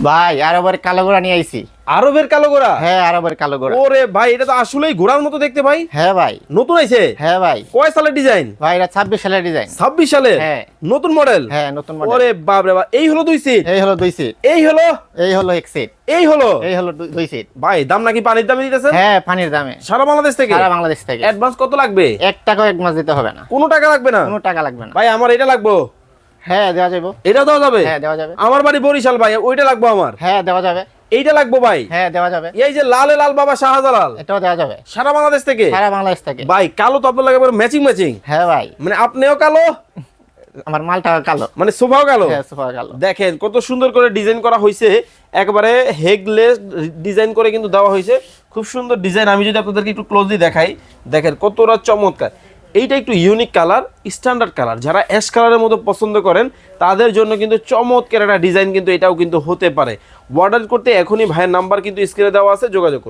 ভাই আরবের কালো ঘোড়া নিয়ে আইছি। আরবের কালো ঘোড়া? হ্যাঁ আরবের কালো ঘোড়া। ওরে ভাই, এটা তো আসলেই ঘোড়ার মতো দেখতে ভাই। হ্যাঁ ভাই। নতুন আইছে? হ্যাঁ ভাই। কয় সালের ডিজাইন ভাই এটা 26 সালের ডিজাইন। 26 সালের? হ্যাঁ। নতুন মডেল? হ্যাঁ নতুন মডেল। ওরে বাপ রে বাপ, এই হলো 2 সিট? এই হলো 2 সিট। এই হলো? এই হলো 1 সিট। এই হলো? এই হলো 2 সিট। ভাই দাম নাকি পানির দামে দিতেছেন? হ্যাঁ পানির দামে। সারা বাংলাদেশ থেকে? সারা বাংলাদেশ থেকে। অ্যাডভান্স কত লাগবে? 1 টাকাও অ্যাডভান্স দিতে হবে না। কোনো টাকা লাগবে না? কোনো টাকা লাগবে না। ভাই আমার এটা লাগবে। হ্যাঁ দেওয়া যাবে। এটা দেওয়া যাবে? হ্যাঁ দেওয়া যাবে। আমার বাড়ি বরিশাল ভাই, ওইটা লাগবে আমার। হ্যাঁ দেওয়া যাবে। এইটা লাগবে ভাই? হ্যাঁ দেওয়া যাবে। এই যে লালে লাল বাবা শাহজালাল, এটাও দেওয়া যাবে। সারা বাংলাদেশ থেকে? সারা বাংলাদেশ থেকে। ভাই কালো তো আপনার লাগে ম্যাচিং ম্যাচিং। হ্যাঁ ভাই। মানে আপনিও কালো, আমার মালটা কালো। মানে সোফাও কালো? হ্যাঁ সোফা কালো। দেখেন কত সুন্দর করে ডিজাইন করা হয়েছে, একবারে হেগলেস ডিজাইন করে কিন্তু দেওয়া হয়েছে। খুব সুন্দর ডিজাইন। আমি যদি আপনাদেরকে একটু ক্লোজলি দেখাই, দেখেন কতটা চমৎকার। এইটা একটু ইউনিক কালার, স্ট্যান্ডার্ড কালার। যারা অ্যাশ কালারের মতো পছন্দ করেন তাদের জন্য কিন্তু চমৎকার একটা ডিজাইন কিন্তু এটাও কিন্তু হতে পারে। অর্ডার করতে এখনই ভাইয়ের নাম্বার কিন্তু স্ক্রিনে দেওয়া আছে, যোগাযোগ করুন।